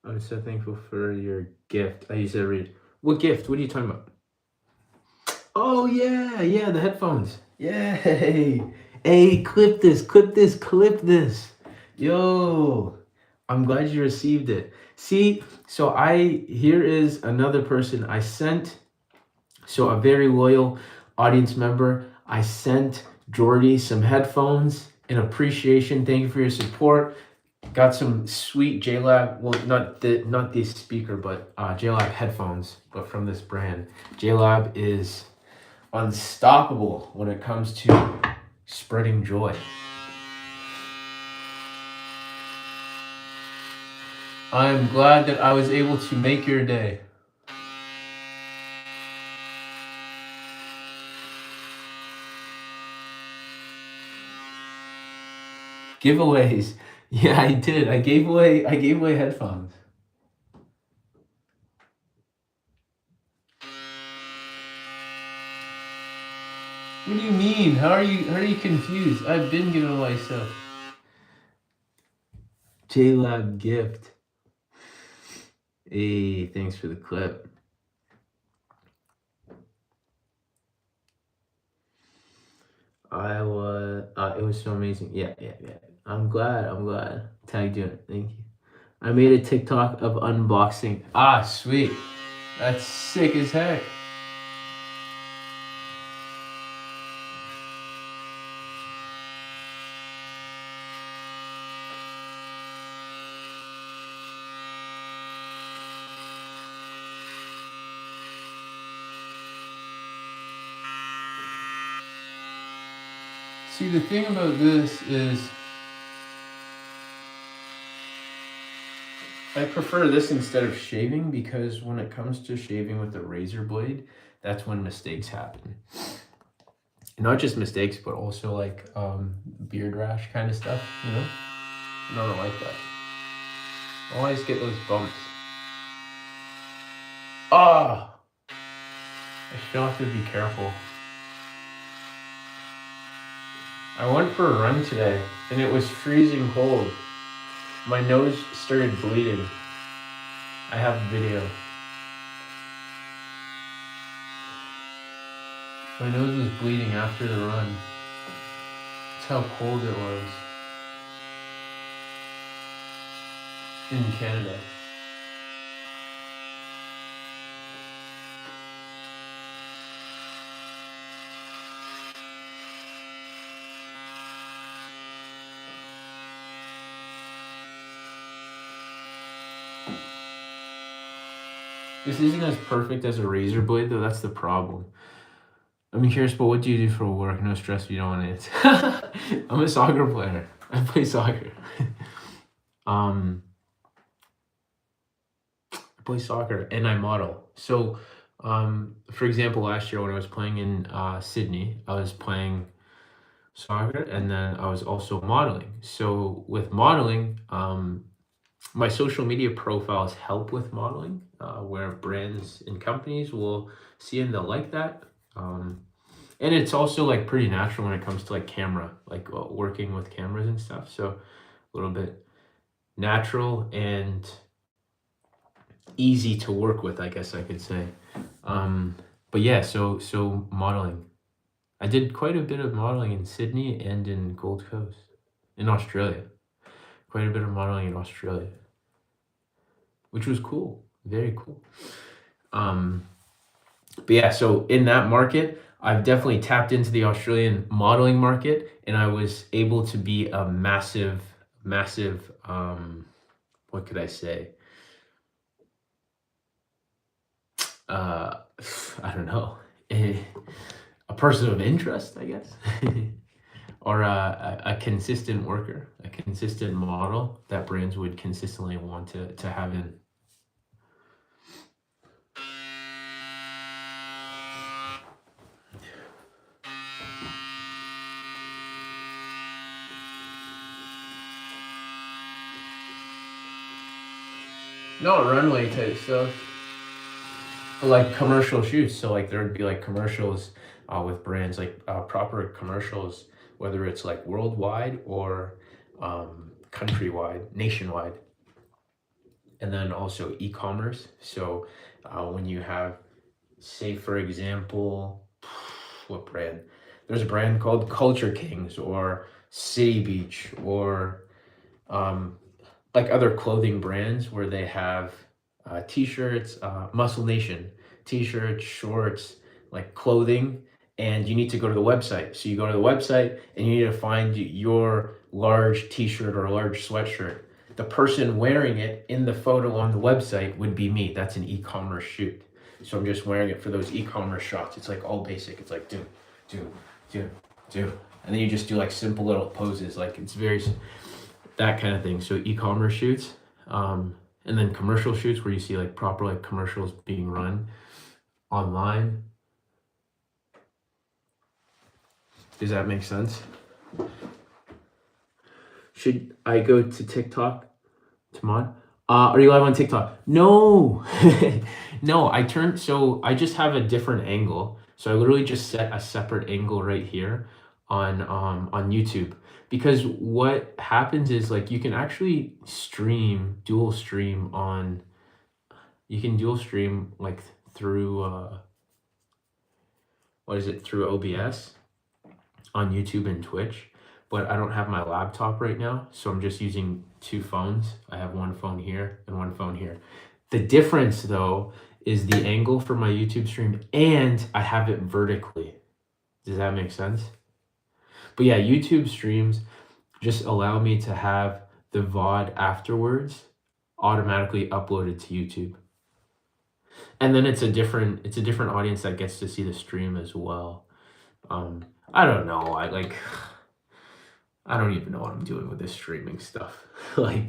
I'm so thankful for your gift. I used to read. What gift? What are you talking about? Oh yeah, yeah, the headphones. Yay! Hey, clip this, clip this, clip this. Yo, I'm glad you received it. See, so here is another person I sent. So a very loyal audience member. I sent Jordy some headphones in appreciation. Thank you for your support. Got some sweet JLab, well, not this speaker, but JLab headphones, but from this brand. JLab is unstoppable when it comes to spreading joy. I'm glad that I was able to make your day. Giveaways. Yeah, I did. I gave away headphones. What do you mean? How are you confused? I've been giving away stuff. JLab gift. Hey, thanks for the clip. It was so amazing. Yeah. I'm glad. Tagged you. Thank you. I made a TikTok of unboxing. Ah, sweet. That's sick as heck. See, the thing about this is I prefer this instead of shaving because when it comes to shaving with a razor blade, that's when mistakes happen. Not just mistakes, but also like beard rash kind of stuff, you know? No, I don't like that. I always get those bumps. Ah! I still have to be careful. I went for a run today and it was freezing cold. My nose started bleeding. I have video. My nose was bleeding after the run. That's how cold it was in Canada. This isn't as perfect as a razor blade though, that's the problem. I'm curious, but what do you do for work? No stress if you don't want to answer. I'm a soccer player. I play soccer. I play soccer and I model. So, for example, last year when I was playing in Sydney, I was playing soccer and then I was also modeling. So with modeling, my social media profiles help with modeling, where brands and companies will see and they'll like that. And it's also like pretty natural when it comes to like camera, like working with cameras and stuff. So a little bit natural and easy to work with, I guess I could say. But yeah, so modeling. I did quite a bit of modeling in Sydney and in Gold Coast, in Australia. Quite a bit of modeling in Australia, which was cool, very cool. But yeah, so in that market, I've definitely tapped into the Australian modeling market, and I was able to be a massive, what could I say? I don't know, a person of interest, I guess, or a consistent worker, a consistent model that brands would consistently want to have in. No, runway type stuff. Like commercial shoots. So like there would be like commercials with brands, like proper commercials, whether it's like worldwide or countrywide, nationwide. and then also e-commerce. So when you have, say for example, what brand? There's a brand called Culture Kings or City Beach or um, like other clothing brands where they have t-shirts, Muscle Nation, t-shirts, shorts, like clothing, and you need to go to the website. So you go to the website and you need to find your large t-shirt or large sweatshirt. The person wearing it in the photo on the website would be me. That's an e-commerce shoot. So I'm just wearing it for those e-commerce shots. It's like all basic. It's like do, do, do. And then you just do like simple little poses. Like it's very, that kind of thing. So e-commerce shoots, and then commercial shoots where you see like proper like commercials being run online. Does that make sense? Should I go to TikTok, Tamad? Are you live on TikTok? No, no. So I just have a different angle. So I literally just set a separate angle right here on YouTube, because what happens is like you can actually dual stream on. You can dual stream like through through OBS on YouTube and Twitch, but I don't have my laptop right now, so I'm just using two phones. I have one phone here and one phone here. The difference though is the angle for my YouTube stream, and I have it vertically. Does that make sense? But yeah, YouTube streams just allow me to have the VOD afterwards automatically uploaded to YouTube. And then it's a different audience that gets to see the stream as well. I don't know. I don't even know what I'm doing with this streaming stuff. I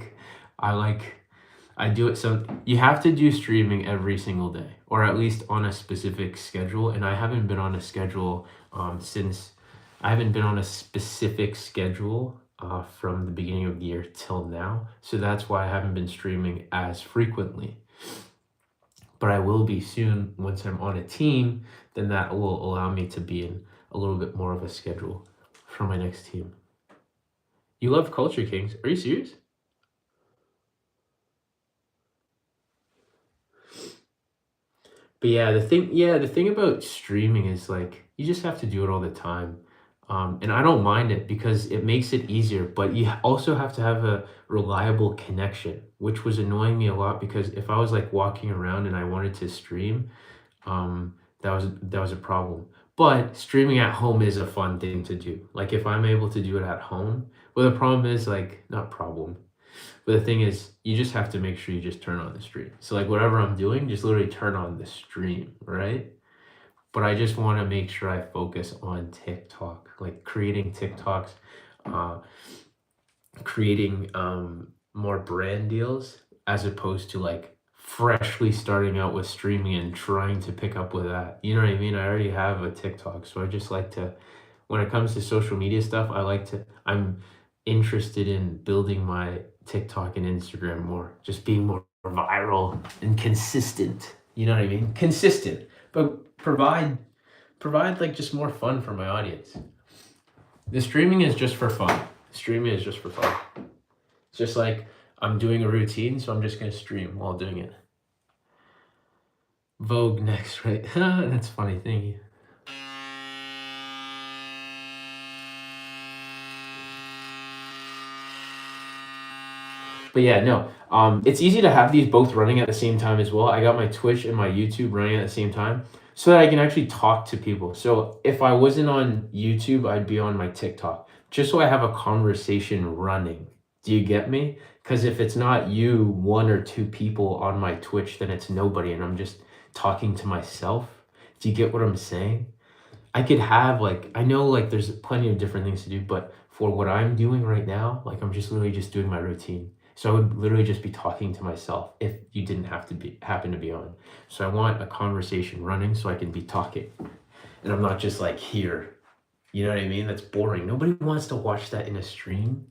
do it. So you have to do streaming every single day, or at least on a specific schedule. And I haven't been on a schedule since I haven't been on a specific schedule from the beginning of the year till now. So that's why I haven't been streaming as frequently. But I will be soon once I'm on a team. Then that will allow me to be in a little bit more of a schedule for my next team. You love Culture Kings? Are you serious? But yeah, the thing about streaming is like you just have to do it all the time. And I don't mind it because it makes it easier, but you also have to have a reliable connection, which was annoying me a lot because if I was like walking around and I wanted to stream, that was a problem. But streaming at home is a fun thing to do. Like if I'm able to do it at home, well, the problem is like, not problem, but the thing is you just have to make sure you just turn on the stream. So like whatever I'm doing, just literally turn on the stream, right? But I just want to make sure I focus on TikTok, like creating TikToks, creating more brand deals as opposed to like freshly starting out with streaming and trying to pick up with that. You know what I mean? I already have a TikTok, so I just like to, when it comes to social media stuff, I'm interested in building my TikTok and Instagram more, just being more viral and consistent. You know what I mean? Consistent, but provide like just more fun for my audience. The streaming is just for fun. Streaming is just for fun. It's just like I'm doing a routine, so I'm just gonna stream while doing it. Vogue next, right? That's funny. Thank you. But yeah, no. It's easy to have these both running at the same time as well. I got my Twitch and my YouTube running at the same time so that I can actually talk to people. So if I wasn't on YouTube, I'd be on my TikTok, just so I have a conversation running. Do you get me? Because if it's not you, one or two people on my Twitch, then it's nobody, and I'm just talking to myself. Do you get what I'm saying? I could have like, I know like there's plenty of different things to do, but for what I'm doing right now, like I'm just literally just doing my routine. So I would literally just be talking to myself if you didn't happen to be on. So I want a conversation running so I can be talking. And I'm not just like here. You know what I mean? That's boring. Nobody wants to watch that in a stream.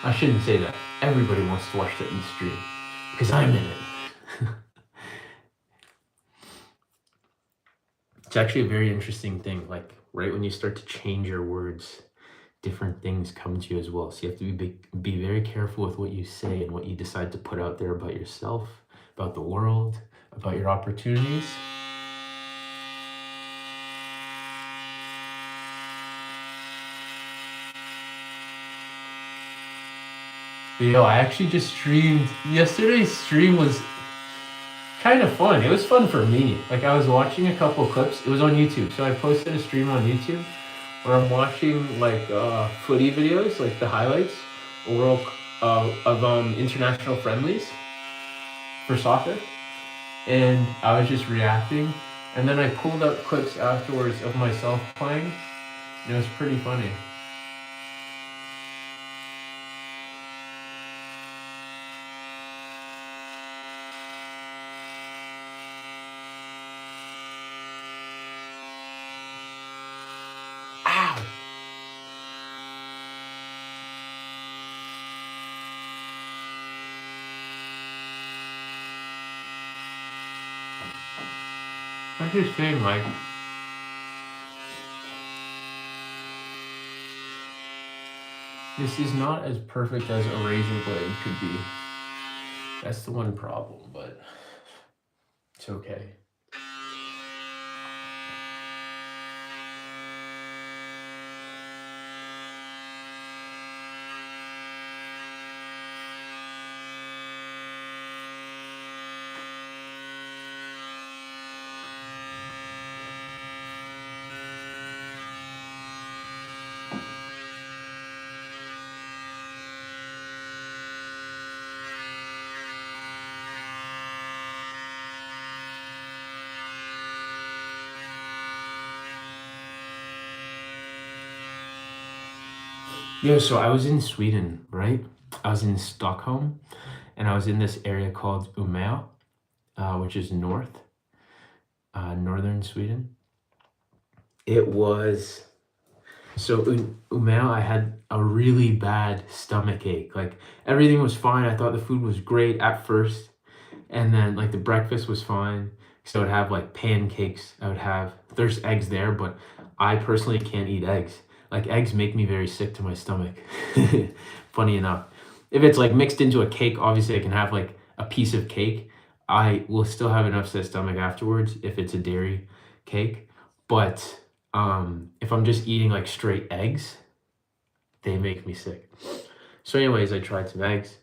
I shouldn't say that. Everybody wants to watch that in the stream because I'm in it. It's actually a very interesting thing. Like right when you start to change your words different things come to you as well. So you have to be very careful with what you say and what you decide to put out there about yourself, about the world, about your opportunities. Yo, I actually just streamed. Yesterday's stream was kind of fun. It was fun for me. Like, I was watching a couple clips. It was on YouTube. So I posted a stream on YouTube where I'm watching like footy videos, like the highlights of international friendlies for soccer. And I was just reacting. And then I pulled up clips afterwards of myself playing. And it was pretty funny. Ow! I'm just saying, like, this is not as perfect as a razor blade could be. That's the one problem, but it's okay. Yeah, so I was in Sweden, right? I was in Stockholm, and I was in this area called Umeå, which is northern Sweden. It was, so in Umeå, I had a really bad stomach ache. Like, everything was fine. I thought the food was great at first, and then like the breakfast was fine. So I would have like pancakes. There's eggs there, but I personally can't eat eggs. Like, eggs make me very sick to my stomach. Funny enough. If it's like mixed into a cake, obviously I can have like a piece of cake. I will still have an upset stomach afterwards if it's a dairy cake. But if I'm just eating like straight eggs, they make me sick. So anyways, I tried some eggs,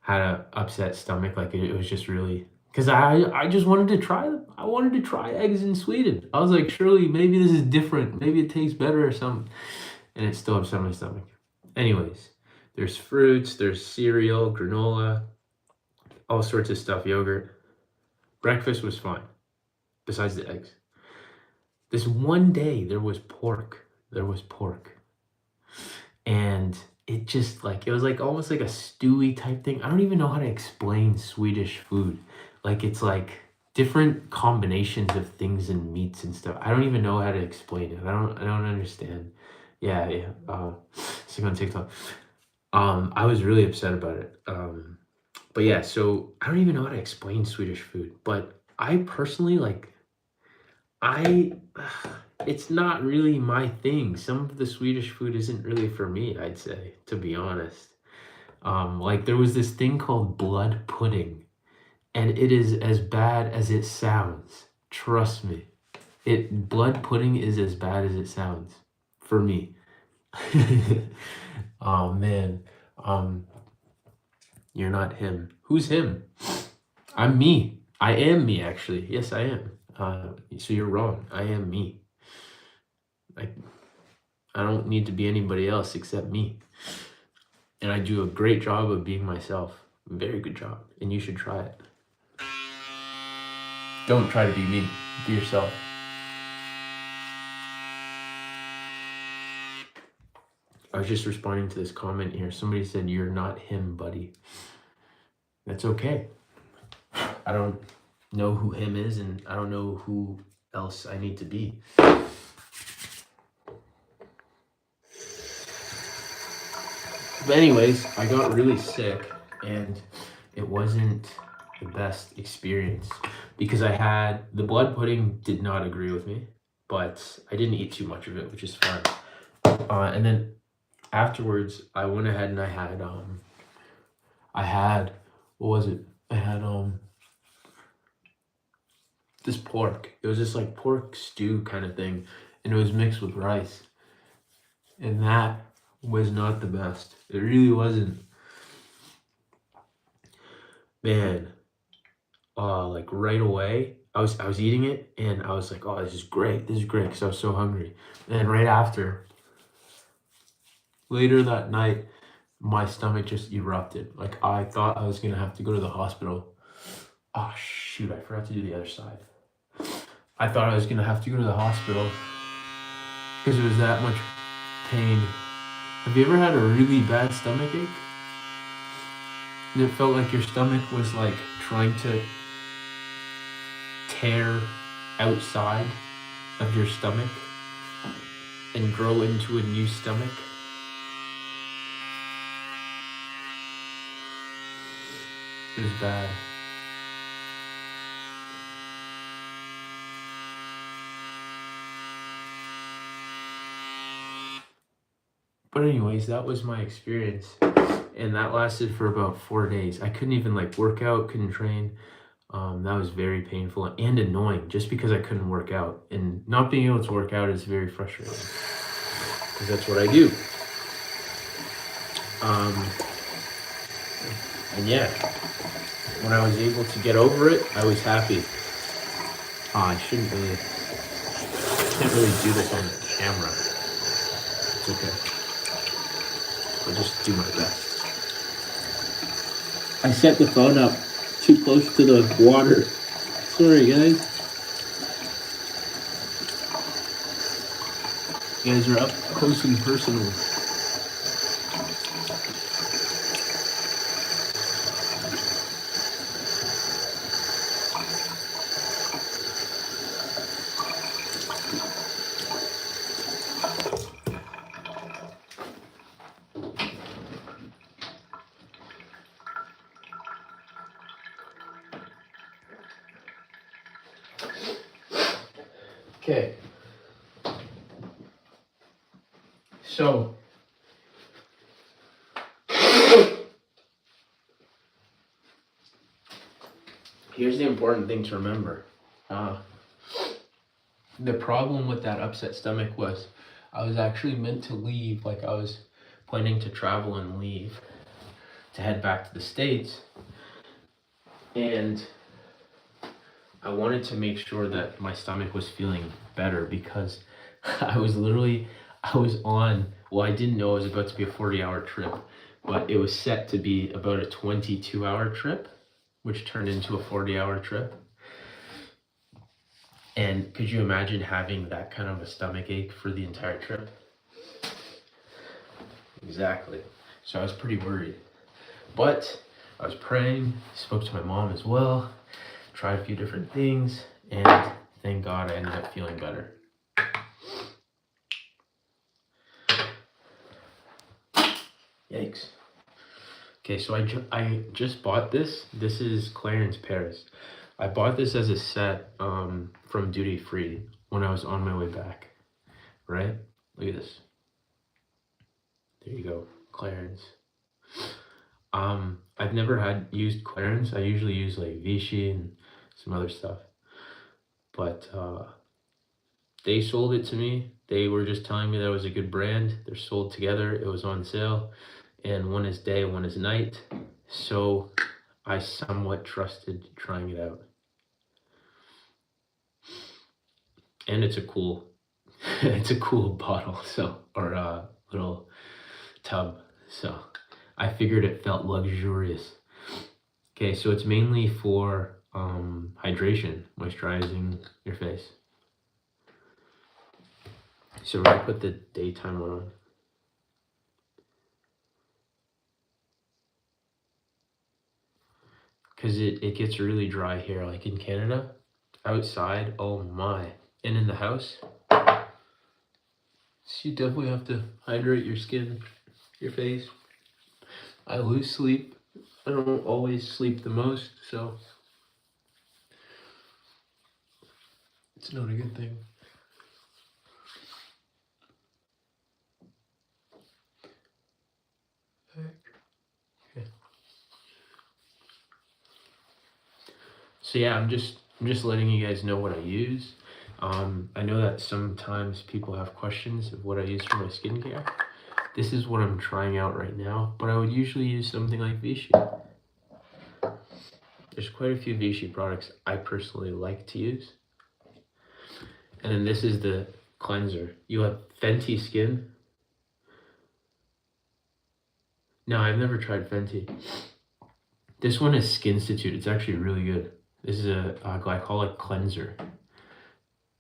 had a upset stomach. Like, it was just really, because I just wanted to try them. I wanted to try eggs in Sweden. I was like, surely maybe this is different. Maybe it tastes better or something. And it still upset my stomach. Anyways, there's fruits, there's cereal, granola, all sorts of stuff, yogurt. Breakfast was fine, besides the eggs. This one day, there was pork. And it just like, it was like almost like a stewy type thing. I don't even know how to explain Swedish food. Like, it's like different combinations of things and meats and stuff. I don't even know how to explain it. I don't understand. Yeah. Sick on TikTok. I was really upset about it. But yeah, so I don't even know how to explain Swedish food. But I personally it's not really my thing. Some of the Swedish food isn't really for me, I'd say, to be honest. Like, there was this thing called blood pudding, and it is as bad as it sounds. Trust me. Blood pudding is as bad as it sounds for me. Oh man. You're not him. Who's him? I'm me. I am me, actually. Yes, I am. So you're wrong. I am me. I don't need to be anybody else except me. And I do a great job of being myself. Very good job. And you should try it. Don't try to be me. Be yourself. I was just responding to this comment here. Somebody said, "You're not him, buddy." That's okay. I don't know who him is, and I don't know who else I need to be. But anyways, I got really sick, and it wasn't the best experience because the blood pudding did not agree with me, but I didn't eat too much of it, which is fine. And then afterwards, I went ahead and I had, what was it? I had this pork. It was this like pork stew kind of thing, and it was mixed with rice. And that was not the best. It really wasn't. Man, like right away, I was eating it and I was like, oh, this is great. This is great because I was so hungry. And then right after, later that night, my stomach just erupted. Like I thought I was gonna have to go to the hospital. Oh shoot, I forgot to do the other side. I thought I was gonna have to go to the hospital because it was that much pain. Have you ever had a really bad stomach ache? And it felt like your stomach was like trying to tear outside of your stomach and grow into a new stomach? It was bad. But anyways, that was my experience. And that lasted for about 4 days. I couldn't even like work out, couldn't train. That was very painful and annoying just because I couldn't work out. And not being able to work out is very frustrating because that's what I do. And yeah, when I was able to get over it, I was happy. I can't really do this on camera. It's okay. I'll just do my best. I set the phone up too close to the water. Sorry, guys. You guys are up close and personal. Okay. So, here's the important thing to remember. The problem with that upset stomach was I was actually meant to leave, like I was planning to travel and leave to head back to the States. And I wanted to make sure that my stomach was feeling better because I was on, well, I didn't know it was about to be a 40-hour trip, but it was set to be about a 22-hour trip, which turned into a 40-hour trip. And could you imagine having that kind of a stomach ache for the entire trip? Exactly. So I was pretty worried. But I was praying, spoke to my mom as well, tried a few different things, and thank God I ended up feeling better. Yikes. Okay, so I just bought this. This is Clarence Paris. I bought this as a set from Duty Free when I was on my way back, right? Look at this. There you go, Clarence. I've never used Clarence. I usually use like Vichy and some other stuff. But they sold it to me. They were just telling me that it was a good brand. They're sold together. It was on sale. And one is day, one is night. So I somewhat trusted trying it out. And it's a cool, it's a cool bottle, or little tub. So I figured it felt luxurious. Okay, so it's mainly for hydration, moisturizing your face. So we're gonna put the daytime one on. Because it gets really dry here, like in Canada. Outside, oh my. And in the house, so you definitely have to hydrate your skin, your face. I lose sleep. I don't always sleep the most, so it's not a good thing. So yeah, I'm just letting you guys know what I use. I know that sometimes people have questions of what I use for my skincare. This is what I'm trying out right now, but I would usually use something like Vichy. There's quite a few Vichy products I personally like to use. And then this is the cleanser. You have Fenty Skin. No, I've never tried Fenty. This one is Skin Institute. It's actually really good. This is a glycolic cleanser.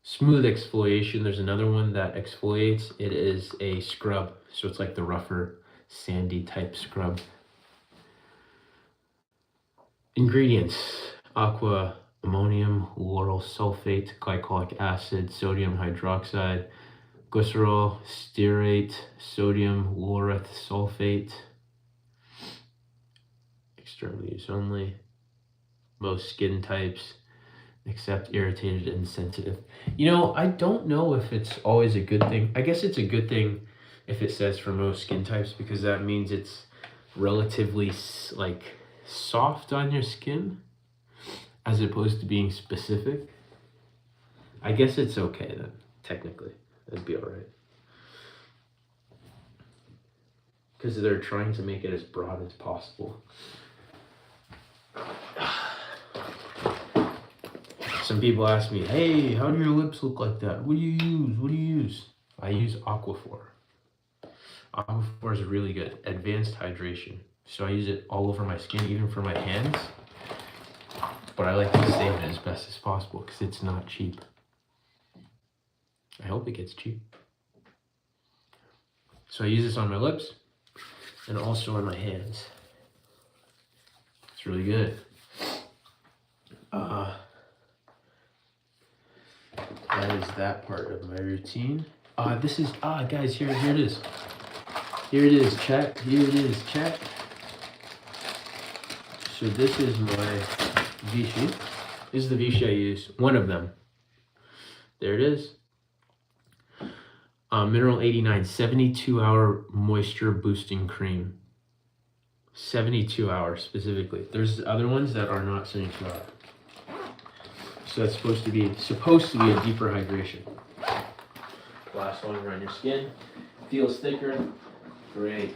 Smooth exfoliation. There's another one that exfoliates. It is a scrub. So it's like the rougher, sandy type scrub. Ingredients: aqua, ammonium, lauryl sulfate, glycolic acid, sodium hydroxide, glycerol, stearate, sodium laureth sulfate. External use only. Most skin types except irritated and sensitive. You know, I don't know if it's always a good thing. I guess it's a good thing if it says for most skin types, because that means it's relatively like soft on your skin as opposed to being specific. I guess it's okay then, technically. That'd be all right. Because they're trying to make it as broad as possible. Some people ask me, hey, how do your lips look like that? What do you use? What do you use? I use Aquaphor. Aquaphor is really good. Advanced hydration. So I use it all over my skin, even for my hands. But I like to save it as best as possible because it's not cheap. I hope it gets cheap. So I use this on my lips and also on my hands. It's really good. That is that part of my routine. This is, guys, here it is. Here it is, chat. Here it is, chat. So this is my Vichy. This is the Vichy I use. One of them. There it is. Mineral 89, 72-hour moisture boosting cream. 72 hours specifically. There's other ones that are not 72 hours. So that's supposed to be a deeper hydration. Lasts longer on your skin. Feels thicker. Great.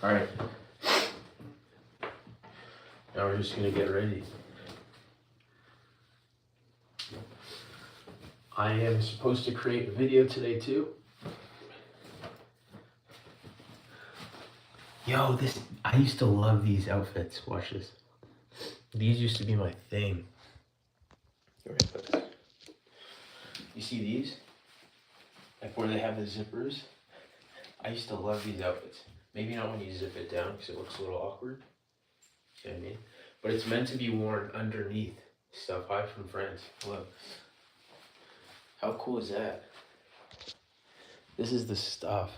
All right. Now we're just gonna get ready. I am supposed to create a video today too. Yo, I used to love these outfits. Watch this. These used to be my thing. You see these? Like where they have the zippers? I used to love these outfits. Maybe not when you zip it down because it looks a little awkward. See what I mean? But it's meant to be worn underneath stuff. Hi from friends. Hello. How cool is that? This is the stuff.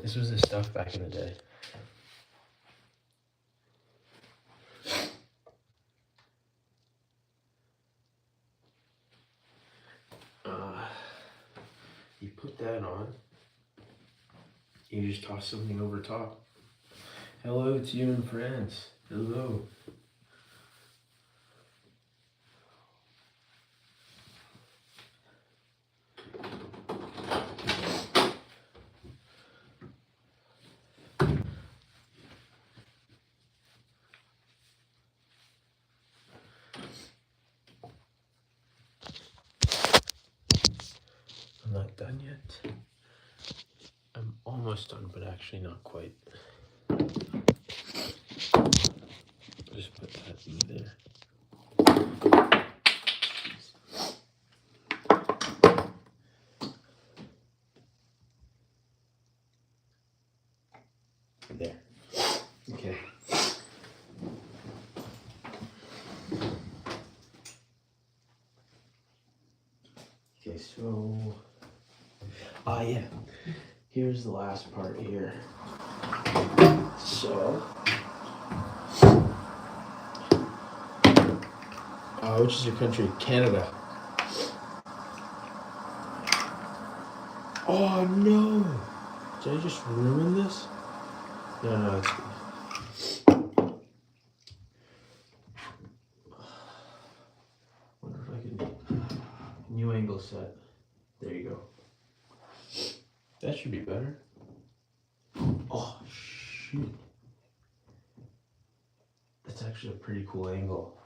This was the stuff back in the day. You put that on. You just toss something over top. Hello, it's you and friends. Hello. I'm not done yet. I'm almost done, but actually not quite. Just put that in there. There. Okay. Okay, so yeah. Here's the last part here. So which is your country? Canada. Oh no! Did I just ruin this? No, it's good. New angle set. There you go. That should be better. Oh, shoot. That's actually a pretty cool angle.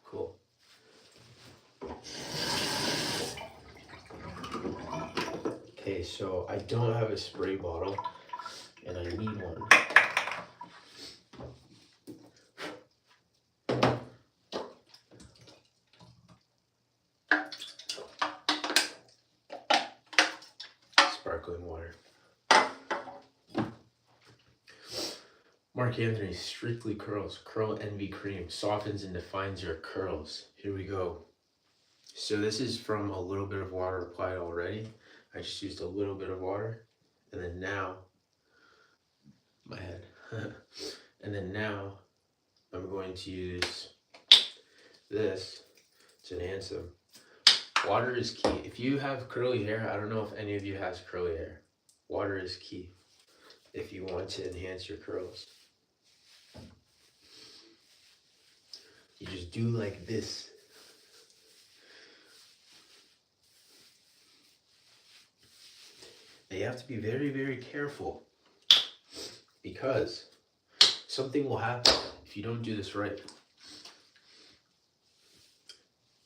Cool. Okay, so I don't have a spray bottle and I need one. Sparkling water. Mark Anthony, Strictly Curls, Curl Envy Cream, softens and defines your curls. Here we go. So this is from a little bit of water applied already. I just used a little bit of water. And then now, my head. And then now, I'm going to use this to enhance them. Water is key. If you have curly hair, I don't know if any of you has curly hair. Water is key if you want to enhance your curls. You just do like this. Now you have to be very, very careful because something will happen if you don't do this right.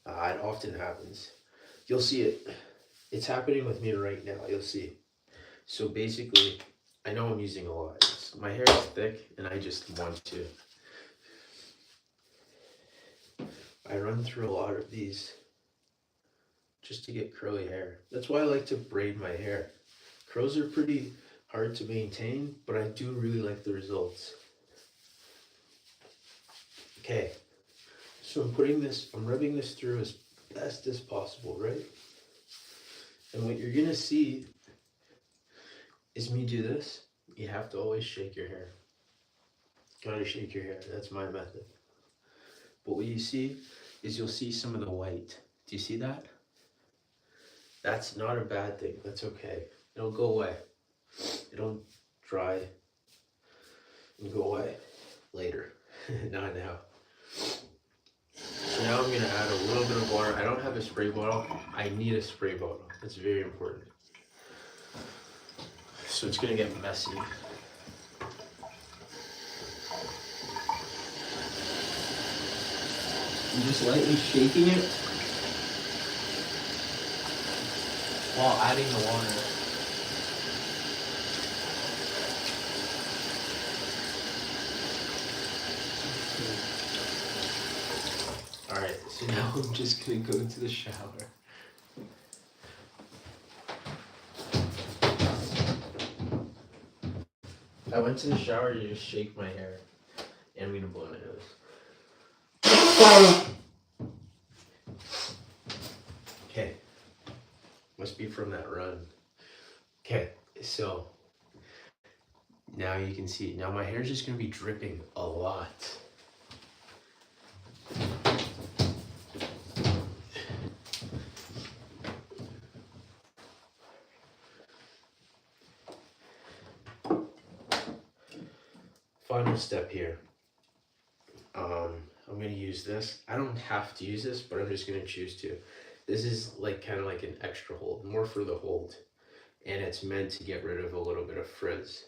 It often happens. You'll see it. It's happening with me right now. You'll see. So basically, I know I'm using a lot. My hair is thick and I just want to. I run through a lot of these just to get curly hair. That's why I like to braid my hair. Curls are pretty hard to maintain, but I do really like the results. Okay, so I'm rubbing this through as best as possible, right? And what you're gonna see is me do this. You have to always shake your hair. Gotta shake your hair, that's my method. But what you see is you'll see some of the white. Do you see that? That's not a bad thing, that's okay. It'll go away. It'll dry and go away later, not now. So now I'm gonna add a little bit of water. I don't have a spray bottle. I need a spray bottle. That's very important. So it's gonna get messy. I'm just lightly shaking it while adding the water. Alright, so now I'm just gonna go to the shower. I went to the shower to just shake my hair, and I'm gonna blow my nose. Okay, must be from that run. Okay, so now you can see, now my hair is just gonna be dripping a lot. Final step here. I'm gonna use this. I don't have to use this, but I'm just gonna choose to. This is like kind of like an extra hold, more for the hold. And it's meant to get rid of a little bit of frizz.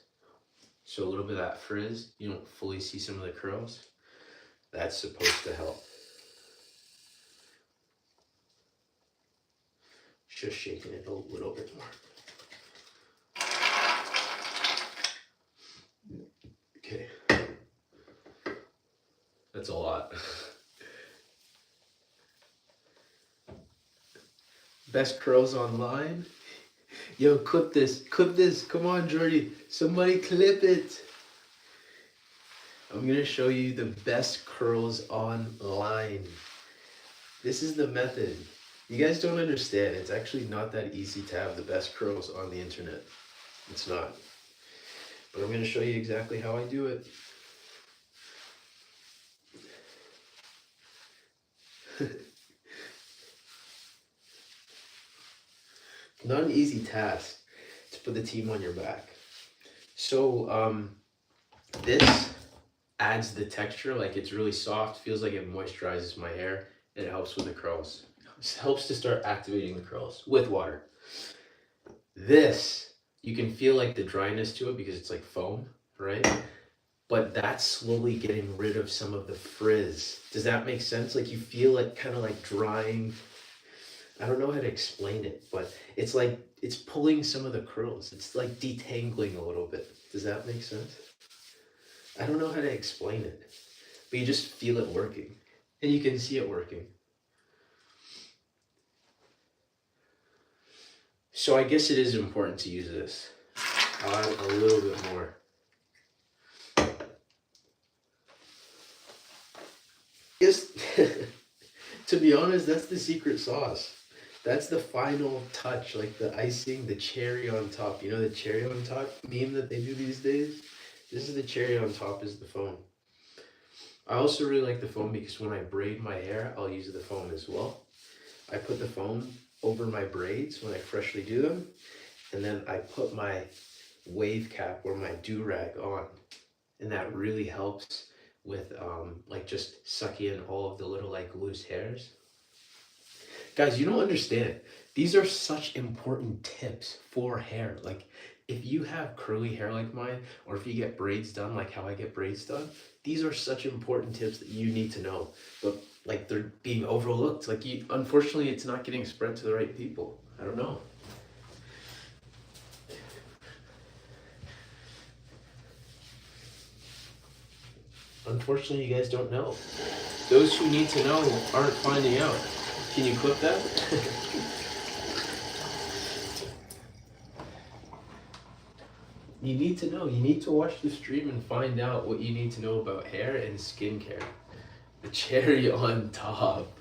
So a little bit of that frizz, you don't fully see some of the curls. That's supposed to help. Just shaking it a little bit more. Okay. That's a lot. Best curls online. Yo, clip this. Come on, Jordy. Somebody clip it. I'm gonna show you the best curls online. This is the method. You guys don't understand. It's actually not that easy to have the best curls on the internet. It's not. But I'm gonna show you exactly how I do it. Not an easy task to put the team on your back. So this adds the texture, like it's really soft, feels like it moisturizes my hair, and it helps with the curls. It helps to start activating the curls with water. This, you can feel like the dryness to it because it's like foam, right? But that's slowly getting rid of some of the frizz. Does that make sense? Like you feel it kind of like drying. I don't know how to explain it, but it's like it's pulling some of the curls. It's like detangling a little bit. Does that make sense? I don't know how to explain it, but you just feel it working and you can see it working. So I guess it is important to use this. I'll add a little bit more. Yes, to be honest, that's the secret sauce. That's the final touch, like the icing, the cherry on top. You know the cherry on top meme that they do these days? This is the cherry on top is the foam. I also really like the foam because when I braid my hair, I'll use the foam as well. I put the foam over my braids when I freshly do them, and then I put my wave cap or my do-rag on, and that really helps with like just sucking in all of the little like loose hairs. Guys, you don't understand. These are such important tips for hair. Like if you have curly hair like mine, or if you get braids done like how I get braids done, these are such important tips that you need to know. But like they're being overlooked. Like unfortunately, it's not getting spread to the right people. I don't know. Unfortunately, you guys don't know. Those who need to know aren't finding out. Can you clip that? You need to know. You need to watch the stream and find out what you need to know about hair and skincare. The cherry on top.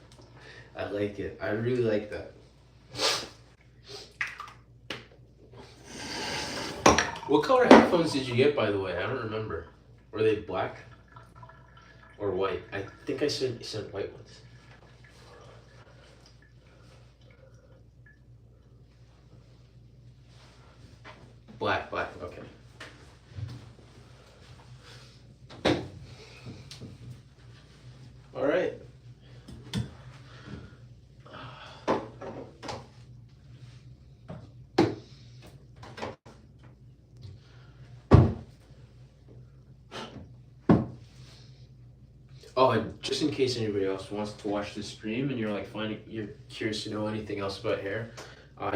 I like it. I really like that. What color headphones did you get, by the way? I don't remember. Were they black or white? I think I sent white ones. Black, okay. All right. Oh, and just in case anybody else wants to watch the stream and you're like you're curious to know anything else about hair,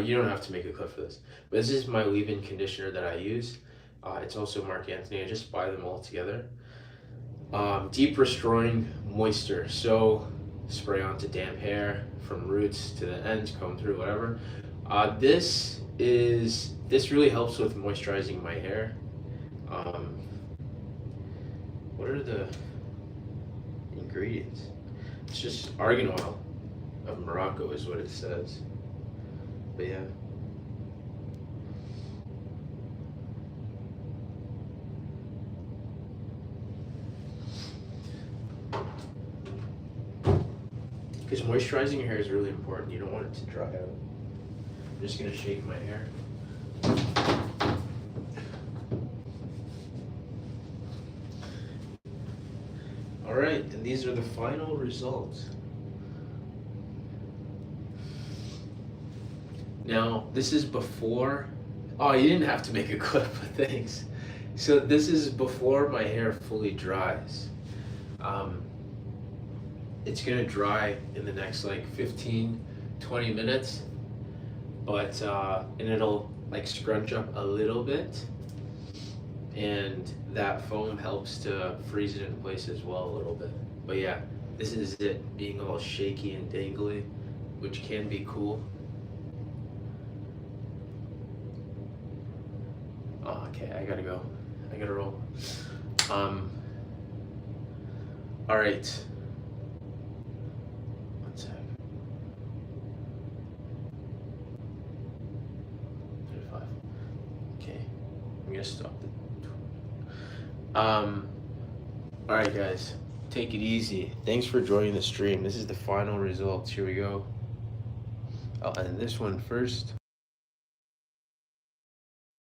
you don't have to make a clip for this. But this is my leave-in conditioner that I use. It's also Mark Anthony. I just buy them all together. Deep restoring moisture. So spray onto damp hair from roots to the ends, comb through, whatever. This really helps with moisturizing my hair. What are the ingredients? It's just argan oil of Morocco is what it says. But yeah. Because moisturizing your hair is really important. You don't want it to dry out. I'm just gonna shake my hair. All right, and these are the final results. Now, this is before, oh, you didn't have to make a clip, but thanks. So this is before my hair fully dries. It's gonna dry in the next like 15, 20 minutes, but, and it'll like scrunch up a little bit, and that foam helps to freeze it in place as well a little bit. But yeah, this is it, being all shaky and dangly, which can be cool. Oh, okay, I gotta go. I gotta roll. All right. One sec. 35. Okay, I'm gonna stop the. All right, guys. Take it easy. Thanks for joining the stream. This is the final results. Here we go. I'll end this one first.